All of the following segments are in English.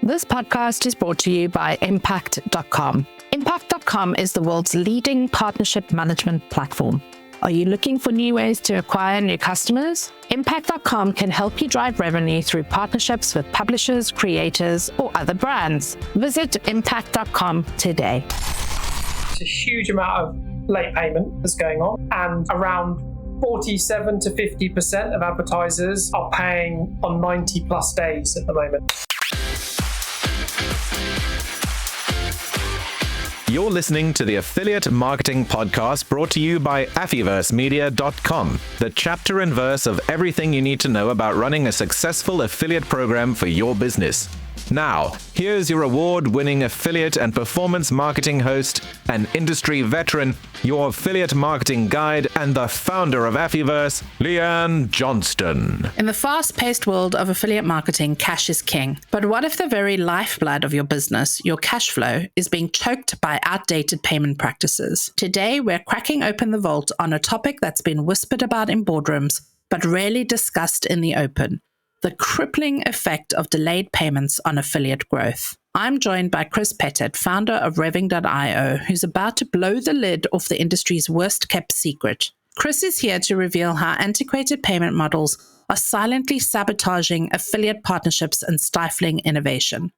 This podcast is brought to you by Impact.com. Impact.com is the world's leading partnership management platform. Are you looking for new ways to acquire new customers? Impact.com can help you drive revenue through partnerships with publishers, creators, or other brands. Visit Impact.com today. It's a huge amount of late payment that's going on, and around 47 to 50% of advertisers are paying on 90 plus days at the moment. You're listening to the Affiliate Marketing Podcast brought to you by affiliatemedia.com, the chapter and verse of everything you need to know about running a successful affiliate program for your business. Now, here's your award-winning affiliate and performance marketing host, an industry veteran, your affiliate marketing guide, and the founder of Affiverse, Leanne Johnston. In the fast-paced world of affiliate marketing, cash is king. But what if the very lifeblood of your business, your cash flow, is being choked by outdated payment practices? Today, we're cracking open the vault on a topic that's been whispered about in boardrooms, but rarely discussed in the open: the crippling effect of delayed payments on affiliate growth. I'm joined by Chris Pettit, founder of Revving.io, who's about to blow the lid off the industry's worst-kept secret. Chris is here to reveal how antiquated payment models are silently sabotaging affiliate partnerships and stifling innovation.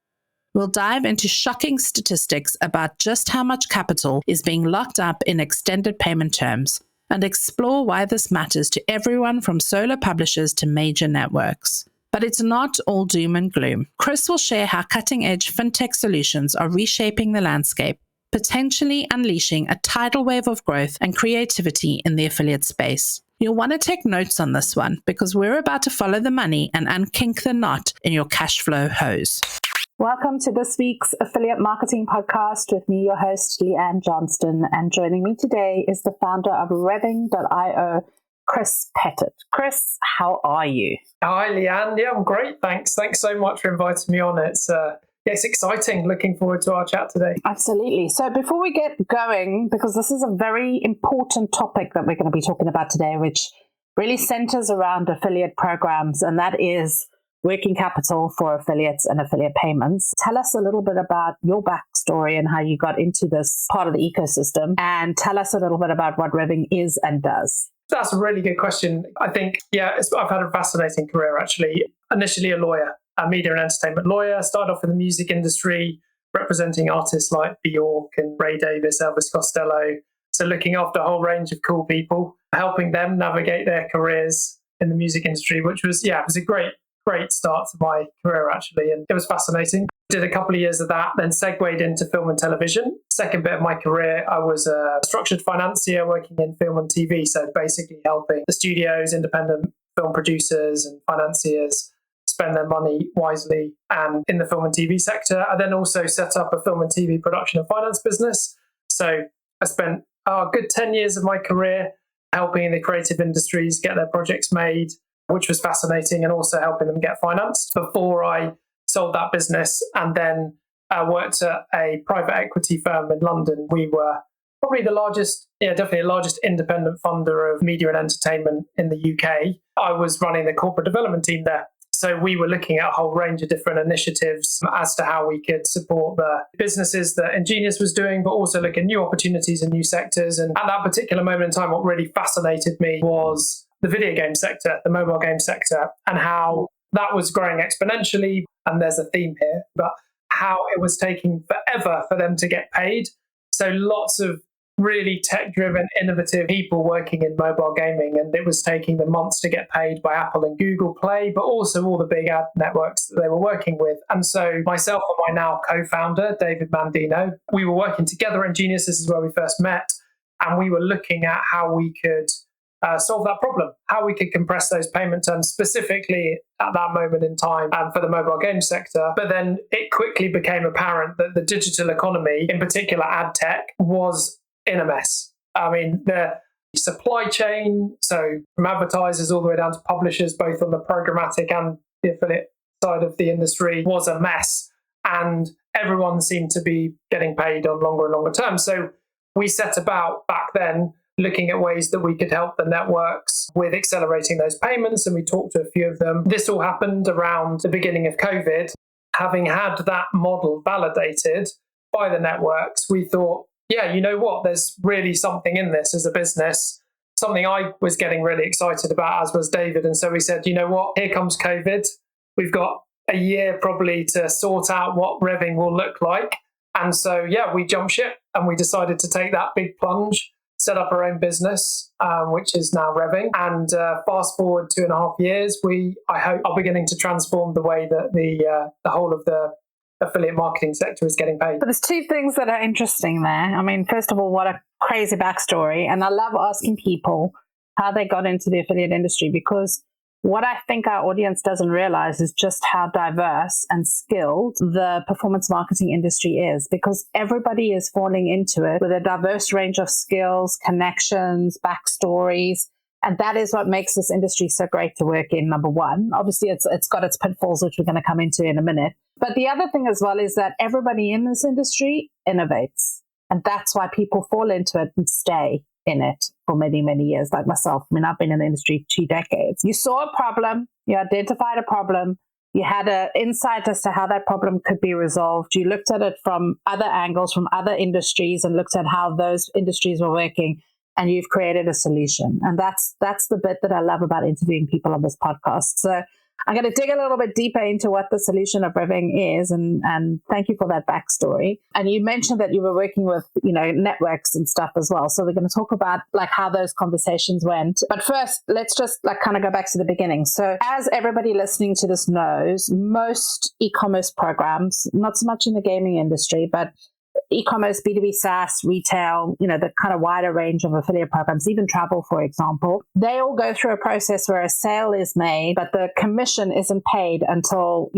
We'll dive into shocking statistics about just how much capital is being locked up in extended payment terms, and explore why this matters to everyone from solo publishers to major networks. But it's not all doom and gloom. Chris will share how cutting-edge fintech solutions are reshaping the landscape, potentially unleashing a tidal wave of growth and creativity in the affiliate space. You'll want to take notes on this one, because we're about to follow the money and unkink the knot in your cash flow hose. Welcome to this week's Affiliate Marketing Podcast with me, your host, Leanne Johnston. And joining me today is the founder of Revving.io, Chris Pettit. Chris, how are you? Hi, Leanne. Yeah, I'm great. Thanks so much for inviting me on. It's exciting. Looking forward to our chat today. Absolutely. So before we get going, because this is a very important topic that we're going to be talking about today, which really centers around affiliate programs, and that is working capital for affiliates and affiliate payments. Tell us a little bit about your backstory and how you got into this part of the ecosystem, and tell us a little bit about what Revving is and does. That's a really good question. I think, I've had a fascinating career, actually. Initially a lawyer, a media and entertainment lawyer. Started off in the music industry, representing artists like Bjork and Ray Davies, Elvis Costello. So looking after a whole range of cool people, helping them navigate their careers in the music industry, which was, it was a great start to my career, actually. And it was fascinating. Did a couple of years of that, then segued into film and television. Second bit of my career, I was a structured financier working in film and TV. So basically helping the studios, independent film producers and financiers spend their money wisely and in the film and TV sector. I then also set up a film and TV production and finance business. So I spent a good 10 years of my career helping the creative industries get their projects made, which was fascinating, and also helping them get financed before I sold that business and then worked at a private equity firm in London. We were probably definitely the largest independent funder of media and entertainment in the UK. I was running the corporate development team there. So we were looking at a whole range of different initiatives as to how we could support the businesses that Ingenious was doing, but also look at new opportunities in new sectors. And at that particular moment in time, what really fascinated me was the video game sector, the mobile game sector, and how that was growing exponentially. And there's a theme here, but how it was taking forever for them to get paid. So lots of really tech-driven, innovative people working in mobile gaming, and it was taking them months to get paid by Apple and Google Play, but also all the big ad networks that they were working with. And so myself and my now co-founder, David Mandino, we were working together at Ingenious. This is where we first met, and we were looking at how we could solve that problem, how we could compress those payment terms specifically at that moment in time for the mobile game sector. But then it quickly became apparent that the digital economy, in particular ad tech, was in a mess. I mean, the supply chain, so from advertisers all the way down to publishers, both on the programmatic and the affiliate side of the industry, was a mess. And everyone seemed to be getting paid on longer and longer terms. So we set about back then looking at ways that we could help the networks with accelerating those payments. And we talked to a few of them. This all happened around the beginning of COVID. having had that model validated by the networks, we thought, yeah, you know what, there's really something in this as a business, something I was getting really excited about, as was David. And so we said, you know what, here comes COVID. We've got a year probably to sort out what revving will look like. And so, yeah, we jumped ship and we decided to take that big plunge, set up our own business, which is now revving. And fast forward 2.5 years, I hope, are beginning to transform the way that the whole of the affiliate marketing sector is getting paid. But there's two things that are interesting there. I mean, first of all, what a crazy backstory. And I love asking people how they got into the affiliate industry, because what I think our audience doesn't realize is just how diverse and skilled the performance marketing industry is, because everybody is falling into it with a diverse range of skills, connections, backstories. And that is what makes this industry so great to work in, number one. Obviously, it's got its pitfalls, which we're going to come into in a minute. But the other thing as well is that everybody in this industry innovates. And that's why people fall into it and stay in it for many, many years, like myself. I mean, I've been in the industry 2 decades. You saw a problem, you identified a problem, you had an insight as to how that problem could be resolved. You looked at it from other angles, from other industries, and looked at how those industries were working, and you've created a solution. And that's the bit that I love about interviewing people on this podcast. So I'm going to dig a little bit deeper into what the solution of revving is, and thank you for that backstory. And you mentioned that you were working with, networks and stuff as well. So we're going to talk about like how those conversations went. But first, let's just like kind of go back to the beginning. So as everybody listening to this knows, most e-commerce programs, not so much in the gaming industry, but e-commerce, B2B SaaS, retail, the kind of wider range of affiliate programs, even travel, for example, they all go through a process where a sale is made, but the commission isn't paid until,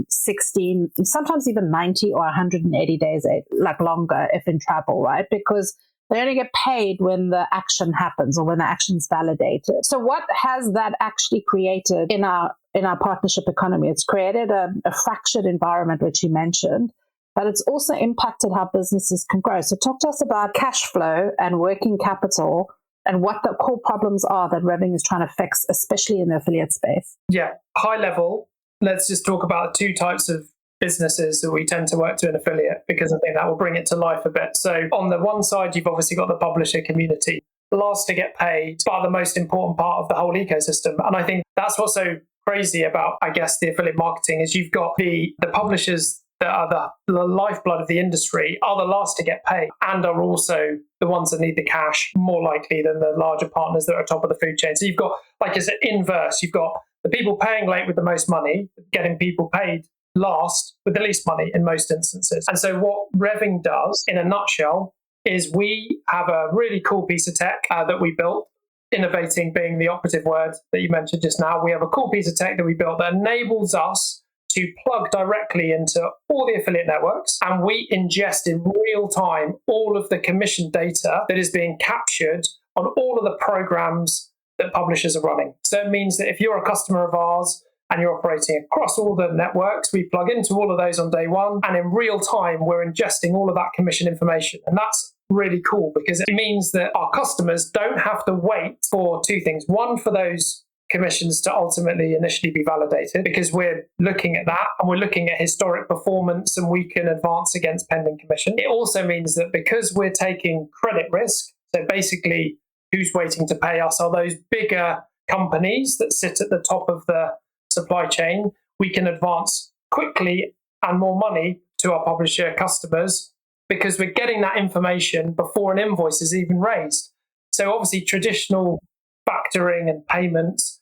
16, sometimes even 90 or 180 days, like longer if in travel, right? Because they only get paid when the action happens or when the action's validated. So what has that actually created in our partnership economy? It's created a fractured environment, which you mentioned, but it's also impacted how businesses can grow. So talk to us about cash flow and working capital and what the core problems are that revving is trying to fix, especially in the affiliate space. Yeah, high level, let's just talk about the 2 types of businesses that we tend to work to in affiliate, because I think that will bring it to life a bit. So on the one side, you've obviously got the publisher community, last to get paid, but the most important part of the whole ecosystem. And I think that's what's so crazy about, I guess, the affiliate marketing is you've got the publishers that are the lifeblood of the industry, are the last to get paid, and are also the ones that need the cash more likely than the larger partners that are top of the food chain. So you've got, like it's an inverse, you've got the people paying late with the most money, getting people paid last with the least money in most instances. And so what revving does, in a nutshell, is we have a really cool piece of tech that we built, innovating being the operative word that you mentioned just now. We have a cool piece of tech that we built that enables us to plug directly into all the affiliate networks, and we ingest in real time all of the commission data that is being captured on all of the programs that publishers are running. So it means that if you're a customer of ours and you're operating across all the networks, we plug into all of those on day one, and in real time, we're ingesting all of that commission information. And that's really cool because it means that our customers don't have to wait for 2 things. One, for those commissions to ultimately initially be validated, because we're looking at that and we're looking at historic performance and we can advance against pending commission. It also means that because we're taking credit risk, so basically who's waiting to pay us are those bigger companies that sit at the top of the supply chain, we can advance quickly and more money to our publisher customers because we're getting that information before an invoice is even raised. So obviously traditional factoring and payments,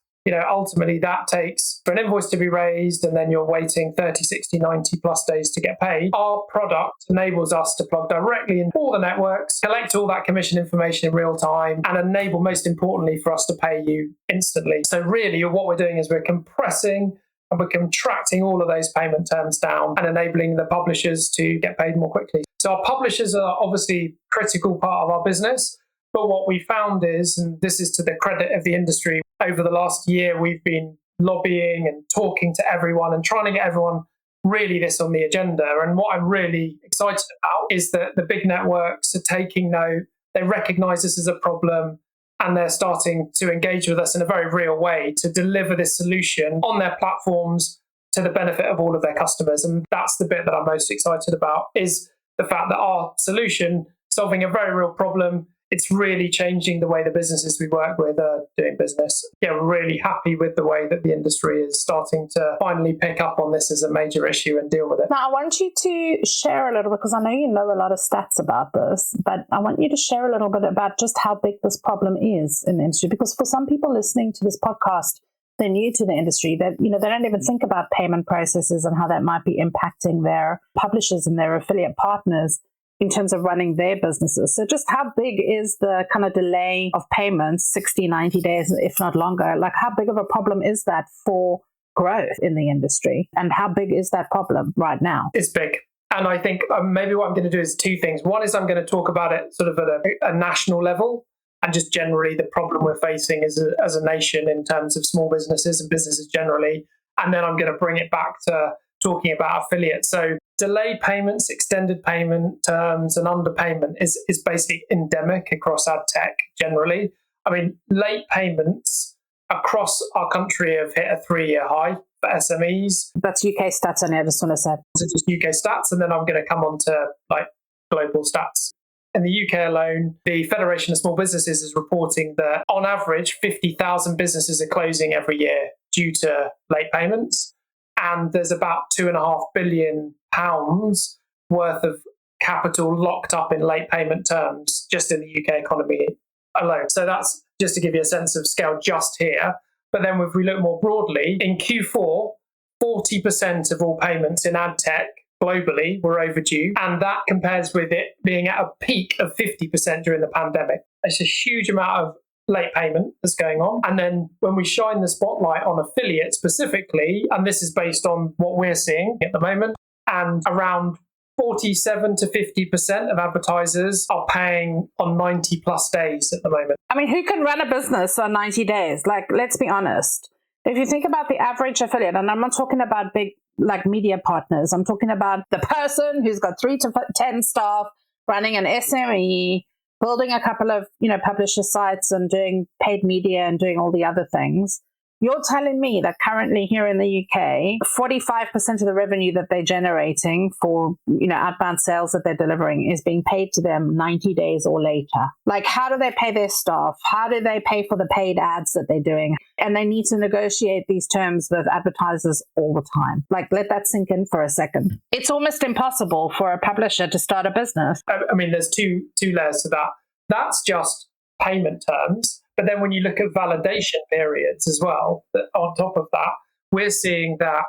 ultimately that takes for an invoice to be raised and then you're waiting 30, 60, 90 plus days to get paid. Our product enables us to plug directly in all the networks, collect all that commission information in real time, and enable, most importantly, for us to pay you instantly. So really what we're doing is we're compressing and we're contracting all of those payment terms down and enabling the publishers to get paid more quickly. So our publishers are obviously a critical part of our business. But what we found is, and this is to the credit of the industry, over the last year, we've been lobbying and talking to everyone and trying to get everyone really this on the agenda. And what I'm really excited about is that the big networks are taking note, they recognize this as a problem, and they're starting to engage with us in a very real way to deliver this solution on their platforms to the benefit of all of their customers. And that's the bit that I'm most excited about, is the fact that our solution, solving a very real problem, it's really changing the way the businesses we work with are doing business. Yeah, we're really happy with the way that the industry is starting to finally pick up on this as a major issue and deal with it. Now, I want you to share a little, because I know you know a lot of stats about this, but I want you to share a little bit about just how big this problem is in the industry. Because for some people listening to this podcast, they're new to the industry, that they don't even think about payment processes and how that might be impacting their publishers and their affiliate partners in terms of running their businesses. So just how big is the kind of delay of payments, 60, 90 days, if not longer? Like, how big of a problem is that for growth in the industry? And how big is that problem right now? It's big. And I think maybe what I'm going to do is two things. One is I'm going to talk about it sort of at a national level, and just generally the problem we're facing as a nation in terms of small businesses and businesses generally. And then I'm going to bring it back to talking about affiliates. So delayed payments, extended payment terms, and underpayment is basically endemic across ad tech generally. I mean, late payments across our country have hit a 3-year high for SMEs. That's UK stats, I just want to say. So just UK stats, and then I'm going to come on to like global stats. In the UK alone, the Federation of Small Businesses is reporting that on average, 50,000 businesses are closing every year due to late payments. And there's about £2.5 billion worth of capital locked up in late payment terms just in the UK economy alone. So that's just to give you a sense of scale just here. But then if we look more broadly, in Q4, 40% of all payments in ad tech globally were overdue. And that compares with it being at a peak of 50% during the pandemic. It's a huge amount of late payment that's going on. And then when we shine the spotlight on affiliates specifically, and this is based on what we're seeing at the moment, and around 47 to 50% of advertisers are paying on 90 plus days at the moment. I mean, who can run a business on 90 days? Like, let's be honest. If you think about the average affiliate, and I'm not talking about big like media partners, I'm talking about the person who's got 3 to 10 staff running an SME, building a couple of, publisher sites and doing paid media and doing all the other things. You're telling me that currently here in the UK, 45% of the revenue that they're generating for, outbound sales that they're delivering is being paid to them 90 days or later. Like, how do they pay their staff? How do they pay for the paid ads that they're doing? And they need to negotiate these terms with advertisers all the time. Like, let that sink in for a second. It's almost impossible for a publisher to start a business. I mean, there's two layers to that. That's just payment terms. But then when you look at validation periods as well, on top of that, we're seeing that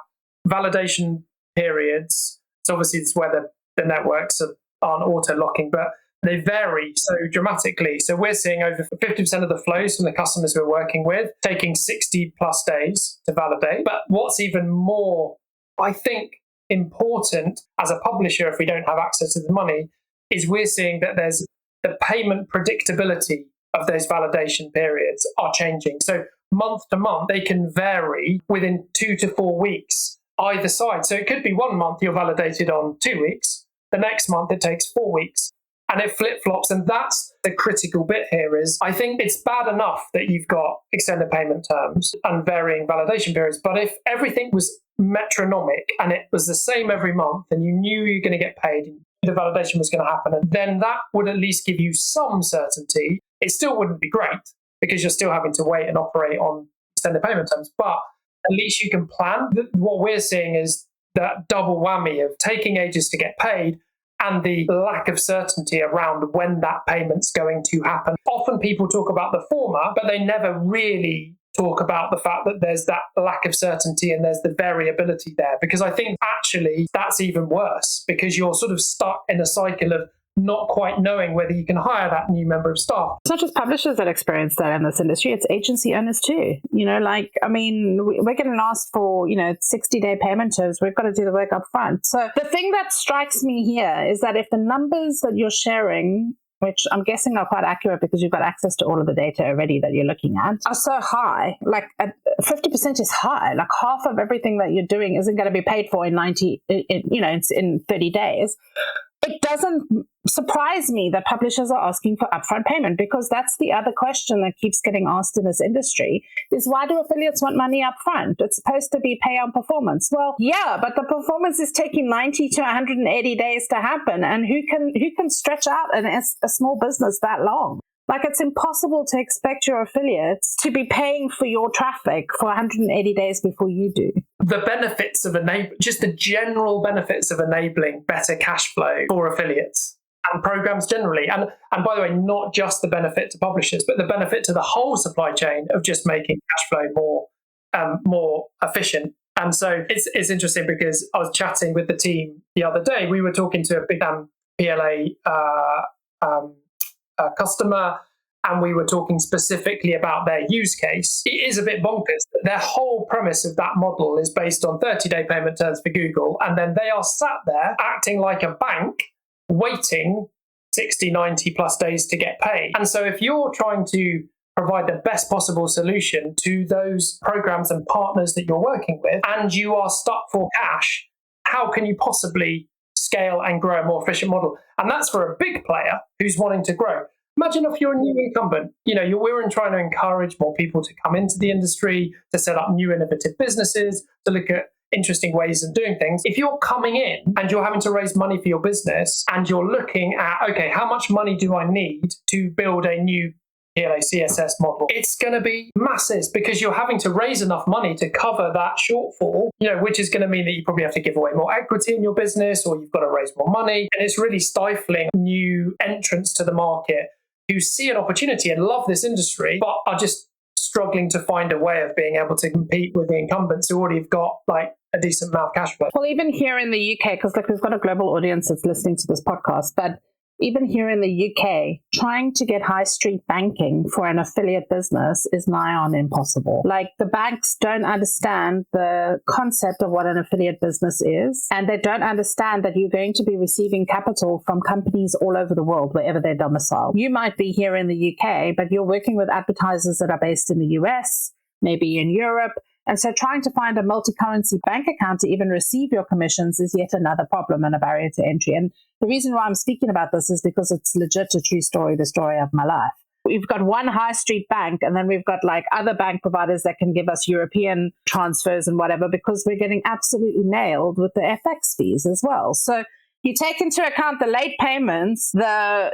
validation periods, so obviously it's where the networks aren't auto-locking, but they vary so dramatically. So we're seeing over 50% of the flows from the customers we're working with taking 60 plus days to validate. But what's even more, I think, important as a publisher, if we don't have access to the money, is we're seeing that there's the payment predictability of those validation periods are changing. So month to month, they can vary within 2 to 4 weeks either side. So it could be 1 month you're validated on 2 weeks. The next month it takes 4 weeks. And it flip-flops. And that's the critical bit here is, I think it's bad enough that you've got extended payment terms and varying validation periods. But if everything was metronomic and it was the same every month and you knew you were going to get paid, the validation was going to happen, and then that would at least give you some certainty. It still wouldn't be great because you're still having to wait and operate on extended payment terms, but at least you can plan. What we're seeing is that double whammy of taking ages to get paid and the lack of certainty around when that payment's going to happen. Often people talk about the former, but they never really talk about the fact that there's that lack of certainty and there's the variability there. Because I think actually that's even worse because you're sort of stuck in a cycle of not quite knowing whether you can hire that new member of staff. It's not just publishers that experience that in this industry, it's agency owners too. We're getting asked for, 60-day payment terms. We've got to do the work up front. So the thing that strikes me here is that if the numbers that you're sharing, which I'm guessing are quite accurate because you've got access to all of the data already that you're looking at, are so high, like 50% is high, like half of everything that you're doing isn't going to be paid for in 30 days. It doesn't surprise me that publishers are asking for upfront payment, because that's the other question that keeps getting asked in this industry is, why do affiliates want money upfront? It's supposed to be pay on performance. Well, yeah, but the performance is taking 90 to 180 days to happen. And who can stretch out a small business that long? Like, it's impossible to expect your affiliates to be paying for your traffic for 180 days before you do. The benefits of just the general benefits of enabling better cash flow for affiliates and programs generally. And by the way, not just the benefit to publishers, but the benefit to the whole supply chain of just making cash flow more efficient. And so it's interesting, because I was chatting with the team the other day. We were talking to a big PLA customer, and we were talking specifically about their use case. It is a bit bonkers. Their whole premise of that model is based on 30-day payment terms for Google, and then they are sat there acting like a bank, waiting 60, 90 plus days to get paid. And so if you're trying to provide the best possible solution to those programs and partners that you're working with, and you are stuck for cash, how can you possibly scale and grow a more efficient model? And that's for a big player who's wanting to grow. Imagine if you're a new incumbent. We're trying to encourage more people to come into the industry, to set up new innovative businesses, to look at interesting ways of doing things. If you're coming in and you're having to raise money for your business, and you're looking at, okay, how much money do I need to build a new PLA CSS model? It's going to be massive, because you're having to raise enough money to cover that shortfall, which is going to mean that you probably have to give away more equity in your business, or you've got to raise more money. And it's really stifling new entrants to the market who see an opportunity and love this industry, but are just struggling to find a way of being able to compete with the incumbents who already have got like a decent amount of cash flow. Well, even here in the UK, because we've got a global audience that's listening to this podcast, but even here in the UK, trying to get high street banking for an affiliate business is nigh on impossible. Like, the banks don't understand the concept of what an affiliate business is, and they don't understand that you're going to be receiving capital from companies all over the world, wherever they're domiciled. You might be here in the UK, but you're working with advertisers that are based in the US, maybe in Europe. And so trying to find a multi-currency bank account to even receive your commissions is yet another problem and a barrier to entry. And the reason why I'm speaking about this is because it's legit a true story, the story of my life. We've got one high street bank, and then we've got like other bank providers that can give us European transfers and whatever, because we're getting absolutely nailed with the FX fees as well. So you take into account the late payments, the,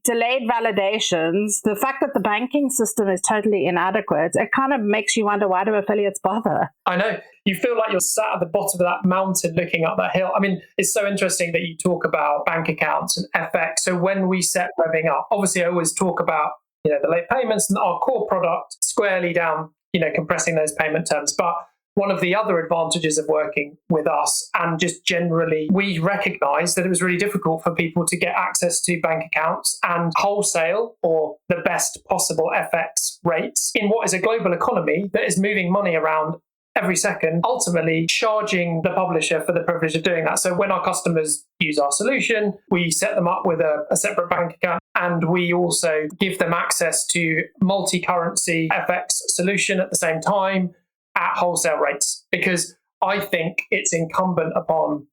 delayed validations, the fact that the banking system is totally inadequate. It kind of makes you wonder, why do affiliates bother? I know. You feel like you're sat at the bottom of that mountain looking up that hill. I mean, it's so interesting that you talk about bank accounts and FX. So when we set Revving up, obviously I always talk about, the late payments and our core product squarely down, compressing those payment terms. But one of the other advantages of working with us, and just generally, we recognize that it was really difficult for people to get access to bank accounts and wholesale or the best possible FX rates in what is a global economy that is moving money around every second, ultimately charging the publisher for the privilege of doing that. So when our customers use our solution, we set them up with a separate bank account, and we also give them access to multi-currency FX solution at the same time, at wholesale rates, because I think it's incumbent upon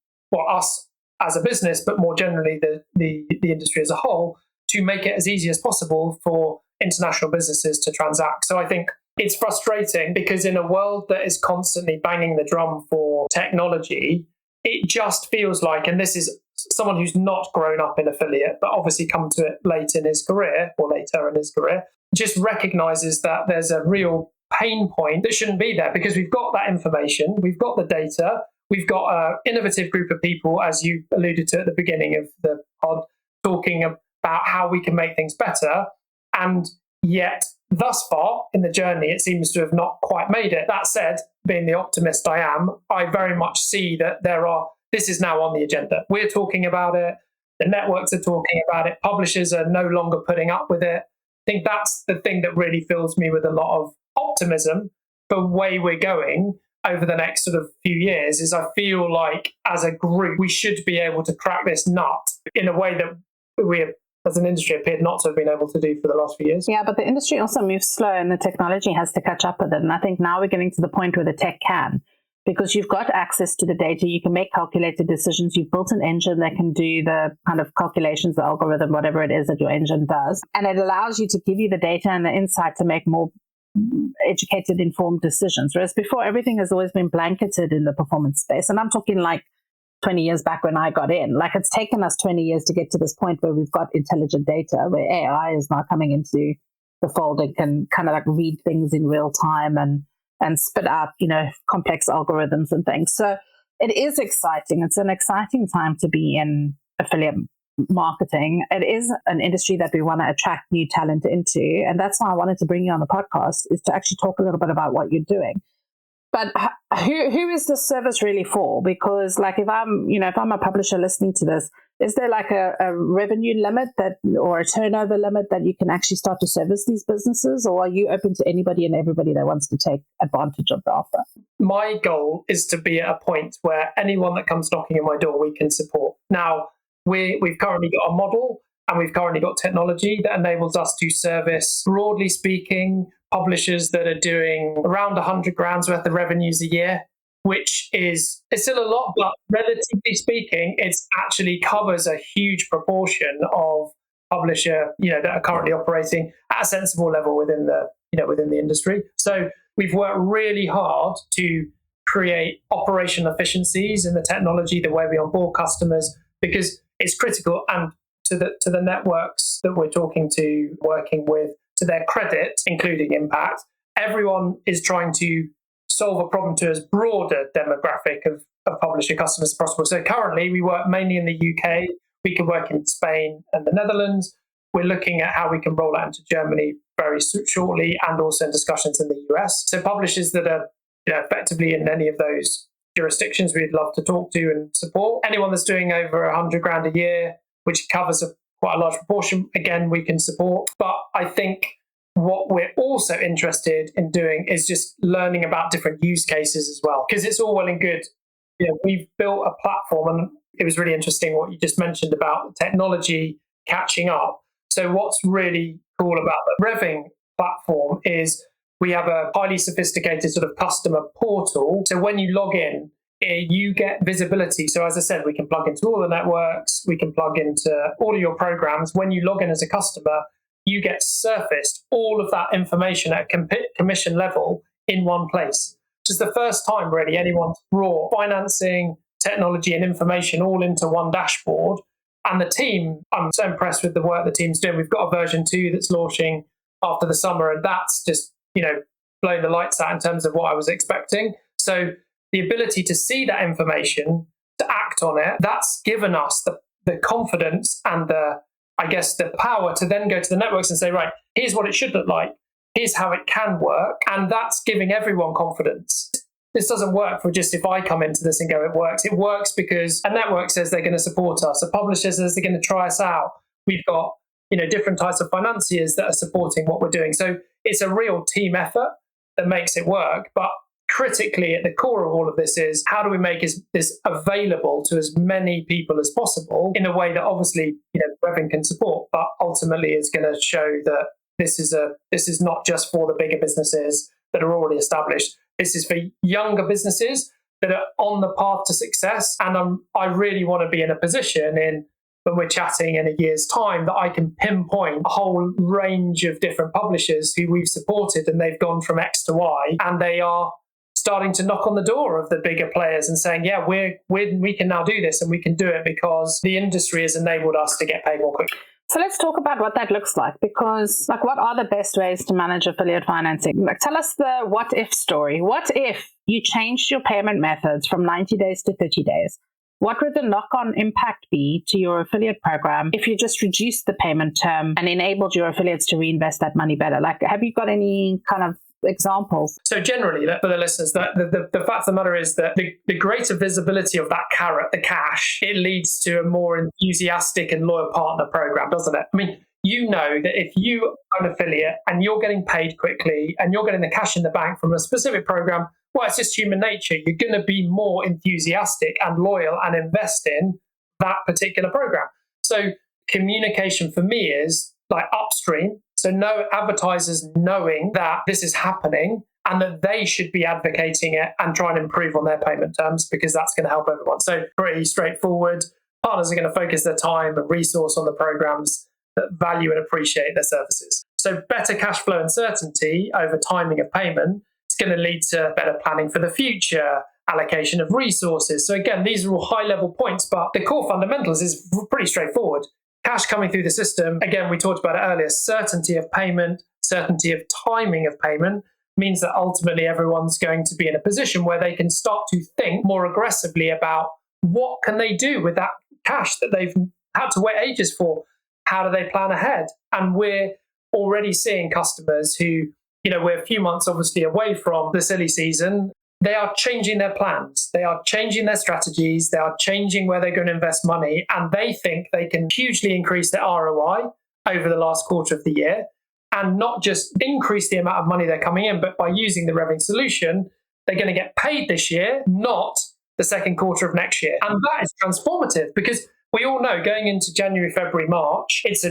us as a business, but more generally the industry as a whole, to make it as easy as possible for international businesses to transact. So I think it's frustrating, because in a world that is constantly banging the drum for technology, it just feels like, and this is someone who's not grown up in affiliate, but obviously come to it later in his career, just recognizes that there's a real pain point that shouldn't be there, because we've got that information, we've got the data, we've got an innovative group of people, as you alluded to at the beginning of the pod, talking about how we can make things better. And yet, thus far in the journey, it seems to have not quite made it. That said, being the optimist I am, I very much see that this is now on the agenda. We're talking about it, the networks are talking about it, publishers are no longer putting up with it. I think that's the thing that really fills me with a lot of optimism for the way we're going over the next sort of few years. Is I feel like as a group, we should be able to crack this nut in a way that we as an industry appeared not to have been able to do for the last few years. Yeah, but the industry also moves slow, and the technology has to catch up with it. And I think now we're getting to the point where the tech can. because you've got access to the data. You can make calculated decisions. You've built an engine that can do the kind of calculations, the algorithm, whatever it is that your engine does. And it allows you to give you the data and the insight to make more educated, informed decisions. Whereas before, everything has always been blanketed in the performance space. And I'm talking like 20 years back when I got in. Like, it's taken us 20 years to get to this point where we've got intelligent data, where AI is now coming into the fold and can kind of like read things in real time and spit out, complex algorithms and things. So it is exciting. It's an exciting time to be in affiliate marketing. It is an industry that we want to attract new talent into. And that's why I wanted to bring you on the podcast, is to actually talk a little bit about what you're doing. But who is this service really for? Because like if I'm a publisher listening to this, is there like a revenue limit or a turnover limit that you can actually start to service these businesses? Or are you open to anybody and everybody that wants to take advantage of the offer? My goal is to be at a point where anyone that comes knocking on my door, we can support. Now, we've currently got a model and we've currently got technology that enables us to service, broadly speaking, publishers that are doing around 100 grand's worth of revenues a year, which it's still a lot, but relatively speaking, it actually covers a huge proportion of publisher, that are currently operating at a sensible level within the industry. So we've worked really hard to create operational efficiencies in the technology, the way we onboard customers, because it's critical. And to the networks that we're talking to, working with, to their credit, including impact, everyone is trying to solve a problem to as broad a demographic of publisher customers as possible. So currently we work mainly in the UK. We can work in Spain and the Netherlands. We're looking at how we can roll out into Germany very shortly, and also in discussions in the US. So publishers that are effectively in any of those jurisdictions, we'd love to talk to and support. Anyone that's doing over 100 grand a year, which covers quite a large proportion, again, we can support. But I think what we're also interested in doing is just learning about different use cases as well, because it's all well and good. We've built a platform, and it was really interesting what you just mentioned about technology catching up. So what's really cool about the Reving platform is we have a highly sophisticated sort of customer portal. So when you log in, you get visibility. So as I said, we can plug into all the networks, we can plug into all of your programs. When you log in as a customer, you get surfaced all of that information at a commission level in one place. Which is the first time really anyone's brought financing, technology and information all into one dashboard. And the team, I'm so impressed with the work the team's doing. We've got a version 2 that's launching after the summer, and that's just, blowing the lights out in terms of what I was expecting. So the ability to see that information, to act on it, that's given us the confidence and the power to then go to the networks and say, right, here's what it should look like. Here's how it can work. And that's giving everyone confidence. This doesn't work for just if I come into this and go, it works. It works because a network says they're going to support us. A publisher says they're going to try us out. We've got, different types of financiers that are supporting what we're doing. So it's a real team effort that makes it work. But critically, at the core of all of this is how do we make this available to as many people as possible in a way that obviously, Reving can support, but ultimately is going to show that this is not just for the bigger businesses that are already established. This is for younger businesses that are on the path to success. And I really want to be in a position when we're chatting in a year's time that I can pinpoint a whole range of different publishers who we've supported, and they've gone from X to Y, and they are starting to knock on the door of the bigger players and saying, yeah, we can now do this, and we can do it because the industry has enabled us to get paid more quickly. So let's talk about what that looks like, because what are the best ways to manage affiliate financing? Tell us the what if story. What if you changed your payment methods from 90 days to 30 days? What would the knock-on impact be to your affiliate program if you just reduced the payment term and enabled your affiliates to reinvest that money better? Have you got any kind of examples? So generally, for the listeners, the fact of the matter is that the greater visibility of that carrot, the cash, it leads to a more enthusiastic and loyal partner program, doesn't it? I mean, that if you are an affiliate and you're getting paid quickly and you're getting the cash in the bank from a specific program, well, it's just human nature. You're going to be more enthusiastic and loyal and invest in that particular program. So communication for me is like upstream. So no advertisers knowing that this is happening and that they should be advocating it and trying to improve on their payment terms because that's going to help everyone. So pretty straightforward. Partners are going to focus their time and resource on the programs that value and appreciate their services. So better cash flow and certainty over timing of payment is going to lead to better planning for the future, allocation of resources. So again, these are all high level points, but the core fundamentals is pretty straightforward. Cash coming through the system, again, we talked about it earlier, certainty of payment, certainty of timing of payment means that ultimately everyone's going to be in a position where they can start to think more aggressively about what can they do with that cash that they've had to wait ages for. How do they plan ahead? And we're already seeing customers who, we're a few months obviously away from the silly season. They are changing their plans. They are changing their strategies. They are changing where they're going to invest money. And they think they can hugely increase their ROI over the last quarter of the year and not just increase the amount of money they're coming in, but by using the Revving solution, they're going to get paid this year, not the second quarter of next year. And that is transformative because we all know going into January, February, March, it's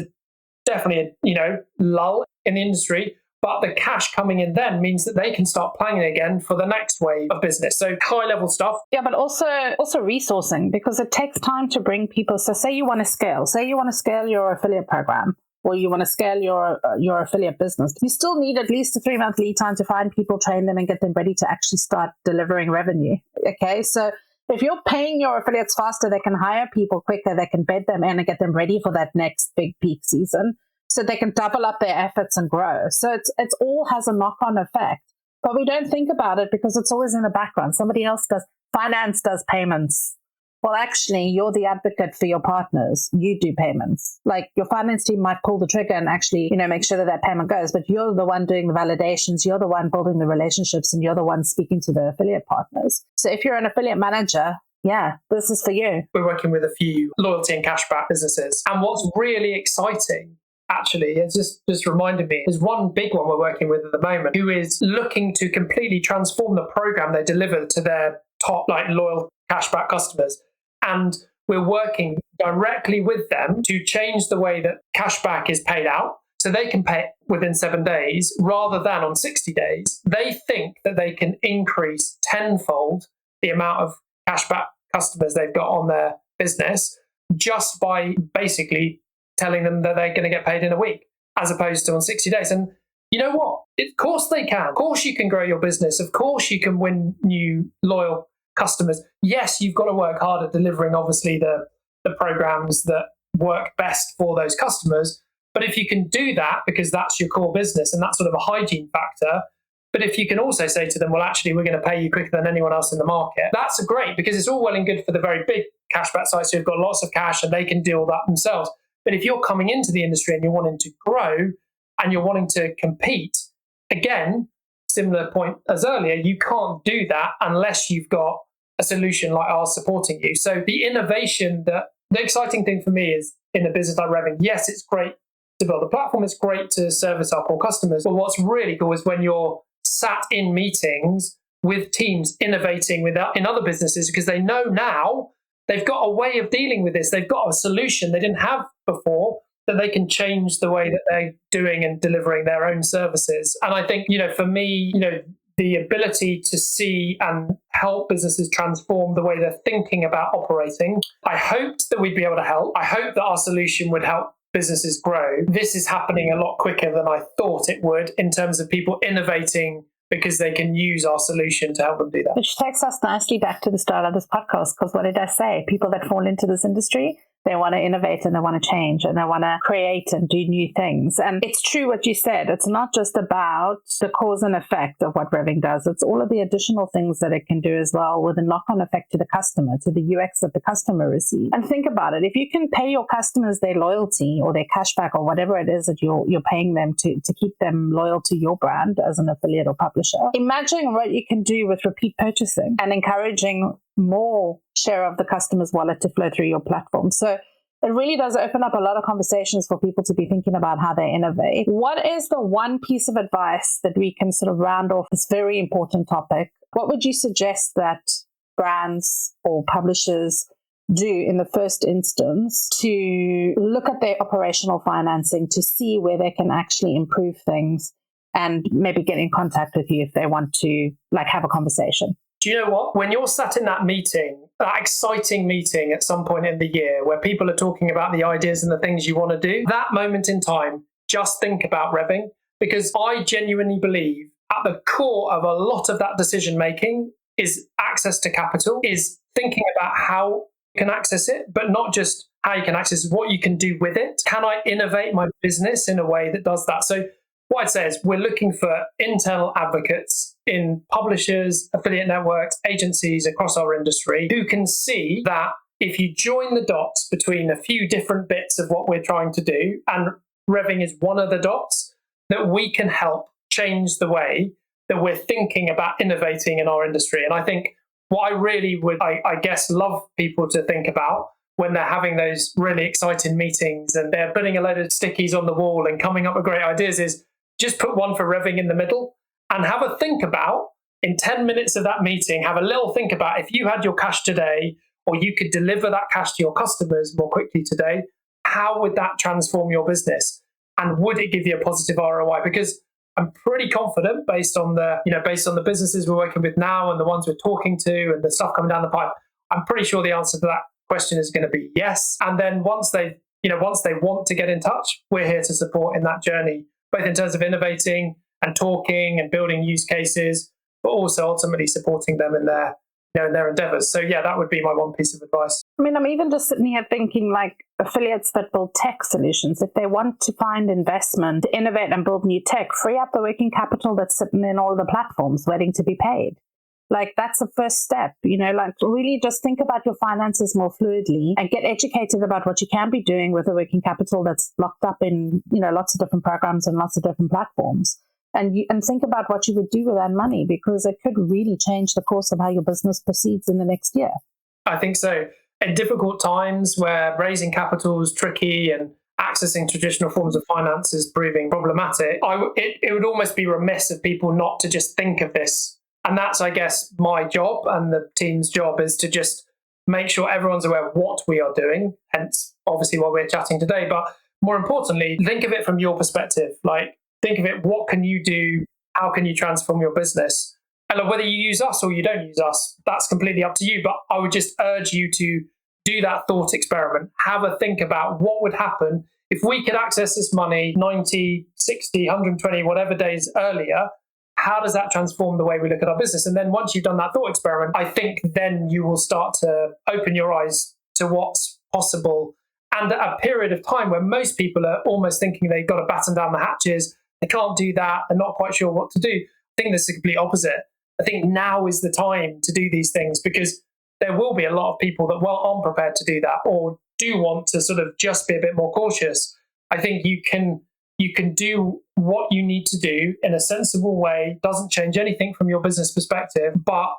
definitely a lull in the industry. But the cash coming in then means that they can start planning again for the next wave of business. So high level stuff. Yeah, but also resourcing, because it takes time to bring people. So say you want to scale your affiliate program, or you want to scale your affiliate business. You still need at least a 3-month lead time to find people, train them, and get them ready to actually start delivering revenue. Okay, so if you're paying your affiliates faster, they can hire people quicker, they can bed them in and get them ready for that next big peak season. So they can double up their efforts and grow. So it's all has a knock-on effect. But we don't think about it because it's always in the background. Somebody else does, finance does payments. Well, actually, you're the advocate for your partners. You do payments. Like your finance team might pull the trigger and actually, make sure that payment goes. But you're the one doing the validations. You're the one building the relationships, and you're the one speaking to the affiliate partners. So if you're an affiliate manager, yeah, this is for you. We're working with a few loyalty and cashback businesses. And what's really exciting, actually, it's just reminded me, there's one big one we're working with at the moment who is looking to completely transform the program they deliver to their top loyal cashback customers. And we're working directly with them to change the way that cashback is paid out so they can pay it within 7 days rather than on 60 days. They think that they can increase tenfold the amount of cashback customers they've got on their business just by basically telling them that they're going to get paid in a week as opposed to on 60 days. And you know what? Of course they can. Of course you can grow your business. Of course you can win new loyal customers. Yes, you've got to work hard at delivering, obviously, the programs that work best for those customers. But if you can do that, because that's your core business and that's sort of a hygiene factor, but if you can also say to them, well, actually, we're going to pay you quicker than anyone else in the market, that's great, because it's all well and good for the very big cashback sites who've got lots of cash and they can deal that themselves. But if you're coming into the industry and you're wanting to grow and you're wanting to compete, again, similar point as earlier, you can't do that unless you've got a solution like ours supporting you. So the innovation, the exciting thing for me is in a business like Revving, yes, it's great to build a platform, it's great to service our core customers. But what's really cool is when you're sat in meetings with teams innovating in other businesses, because they know now they've got a way of dealing with this. They've got a solution they didn't have before that they can change the way that they're doing and delivering their own services. And I think, for me, the ability to see and help businesses transform the way they're thinking about operating, I hoped that we'd be able to help. I hope that our solution would help businesses grow. This is happening a lot quicker than I thought it would in terms of people innovating because they can use our solution to help them do that. Which takes us nicely back to the start of this podcast, because what did I say? People that fall into this industry, they want to innovate and they want to change and they want to create and do new things. And it's true what you said. It's not just about the cause and effect of what Revving does. It's all of the additional things that it can do as well with a knock-on effect to the customer, to the UX that the customer receives. And think about it. If you can pay your customers their loyalty or their cashback or whatever it is that you're paying them to keep them loyal to your brand as an affiliate or publisher, imagine what you can do with repeat purchasing and encouraging more share of the customer's wallet to flow through your platform. So it really does open up a lot of conversations for people to be thinking about how they innovate. What is the one piece of advice that we can sort of round off this very important topic? What would you suggest that brands or publishers do in the first instance to look at their operational financing to see where they can actually improve things and maybe get in contact with you if they want to have a conversation. Do you know what? When you're sat in that meeting, that exciting meeting at some point in the year where people are talking about the ideas and the things you want to do, that moment in time, just think about revving, because I genuinely believe at the core of a lot of that decision making is access to capital, is thinking about how you can access it, but not just how you can access it, what you can do with it. Can I innovate my business in a way that does that? So what I'd say is we're looking for internal advocates in publishers, affiliate networks, agencies across our industry who can see that if you join the dots between a few different bits of what we're trying to do, and revving is one of the dots, that we can help change the way that we're thinking about innovating in our industry. And I think what I really would, I guess, love people to think about when they're having those really exciting meetings and they're putting a load of stickies on the wall and coming up with great ideas is just put one for revving in the middle and have a think about, in 10 minutes of that meeting, have a little think about if you had your cash today or you could deliver that cash to your customers more quickly today, how would that transform your business? And would it give you a positive ROI? Because I'm pretty confident based on the businesses we're working with now and the ones we're talking to and the stuff coming down the pipe, I'm pretty sure the answer to that question is going to be yes. And then once they want to get in touch, we're here to support in that journey, both in terms of innovating and talking and building use cases, but also ultimately supporting them in their endeavors. So yeah, that would be my one piece of advice. I mean, I'm even just sitting here thinking affiliates that build tech solutions, if they want to find investment, to innovate and build new tech, free up the working capital that's sitting in all the platforms waiting to be paid. That's the first step, really just think about your finances more fluidly and get educated about what you can be doing with the working capital that's locked up in, lots of different programs and lots of different platforms. And think about what you would do with that money, because it could really change the course of how your business proceeds in the next year. I think so. In difficult times where raising capital is tricky and accessing traditional forms of finance is proving problematic, it would almost be remiss of people not to just think of this. And that's, I guess, my job and the team's job is to just make sure everyone's aware of what we are doing, hence obviously why we're chatting today. But more importantly, think of it from your perspective. Think of it, what can you do? How can you transform your business? And whether you use us or you don't use us, that's completely up to you. But I would just urge you to do that thought experiment. Have a think about what would happen if we could access this money 90, 60, 120, whatever days earlier. How does that transform the way we look at our business? And then once you've done that thought experiment, I think then you will start to open your eyes to what's possible. And at a period of time where most people are almost thinking they've got to batten down the hatches, they can't do that, they're not quite sure what to do. I think this is the complete opposite. I think now is the time to do these things, because there will be a lot of people that aren't prepared to do that or do want to sort of just be a bit more cautious. I think you can do what you need to do in a sensible way, doesn't change anything from your business perspective, but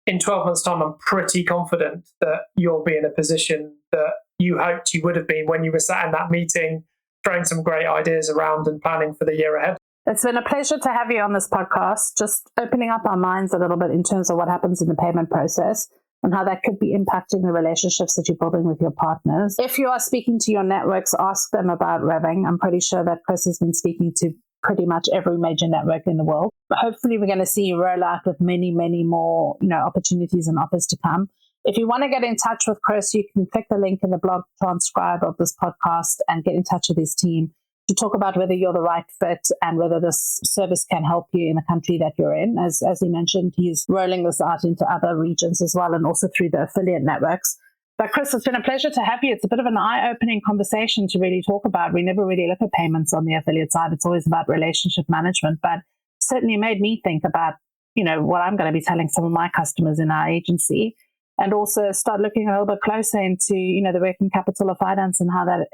in 12 months' time, I'm pretty confident that you'll be in a position that you hoped you would have been when you were sat in that meeting, throwing some great ideas around and planning for the year ahead. It's been a pleasure to have you on this podcast, just opening up our minds a little bit in terms of what happens in the payment process and how that could be impacting the relationships that you're building with your partners. If you are speaking to your networks, ask them about revving. I'm pretty sure that Chris has been speaking to pretty much every major network in the world. But hopefully we're going to see you roll out with many, many more, opportunities and offers to come. If you want to get in touch with Chris, you can click the link in the blog transcribe of this podcast and get in touch with his team to talk about whether you're the right fit and whether this service can help you in the country that you're in. As he mentioned, he's rolling this out into other regions as well and also through the affiliate networks. But Chris, it's been a pleasure to have you. It's a bit of an eye-opening conversation to really talk about. We never really look at payments on the affiliate side. It's always about relationship management, but certainly made me think about, what I'm going to be telling some of my customers in our agency, and also start looking a little bit closer into, the working capital of finance and how that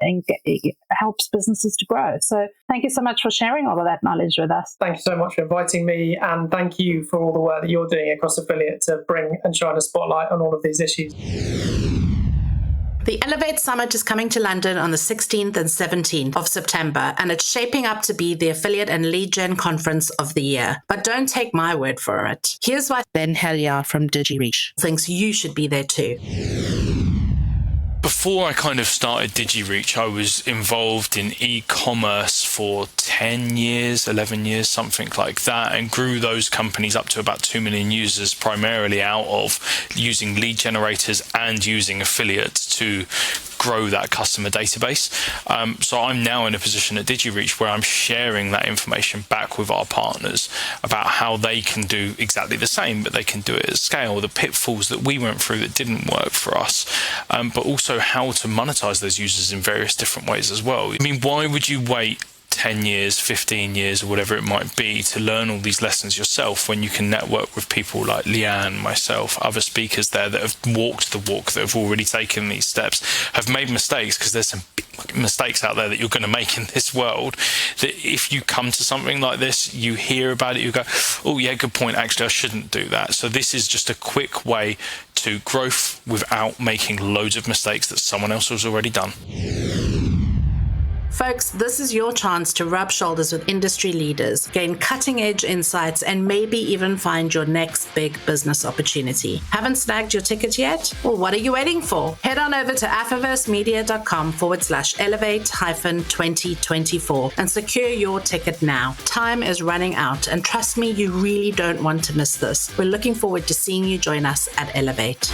helps businesses to grow. So thank you so much for sharing all of that knowledge with us. Thank you so much for inviting me. And thank you for all the work that you're doing across affiliate to bring and shine a spotlight on all of these issues. The Elevate Summit is coming to London on the 16th and 17th of September, and it's shaping up to be the affiliate and lead gen conference of the year. But don't take my word for it. Here's why Ben Heliar from DigiReach thinks you should be there too. Before I kind of started DigiReach, I was involved in e-commerce for 10 years, 11 years, something like that, and grew those companies up to about 2 million users, primarily out of using lead generators and using affiliates to grow that customer database. So I'm now in a position at DigiReach where I'm sharing that information back with our partners about how they can do exactly the same, but they can do it at scale, the pitfalls that we went through that didn't work for us, but also how to monetize those users in various different ways as well. I mean, why would you wait 10 years, 15 years, or whatever it might be to learn all these lessons yourself when you can network with people like Leanne, myself, other speakers there that have walked the walk, that have already taken these steps, have made mistakes, because there's some big mistakes out there that you're going to make in this world, that if you come to something like this, you hear about it, you go, oh yeah, good point, actually I shouldn't do that. So this is just a quick way to growth without making loads of mistakes that someone else has already done. Folks, this is your chance to rub shoulders with industry leaders, gain cutting-edge insights, and maybe even find your next big business opportunity. Haven't snagged your ticket yet? Well, what are you waiting for? Head on over to affiversemedia.com/elevate-2024 and secure your ticket now. Time is running out, and trust me, you really don't want to miss this. We're looking forward to seeing you join us at Elevate.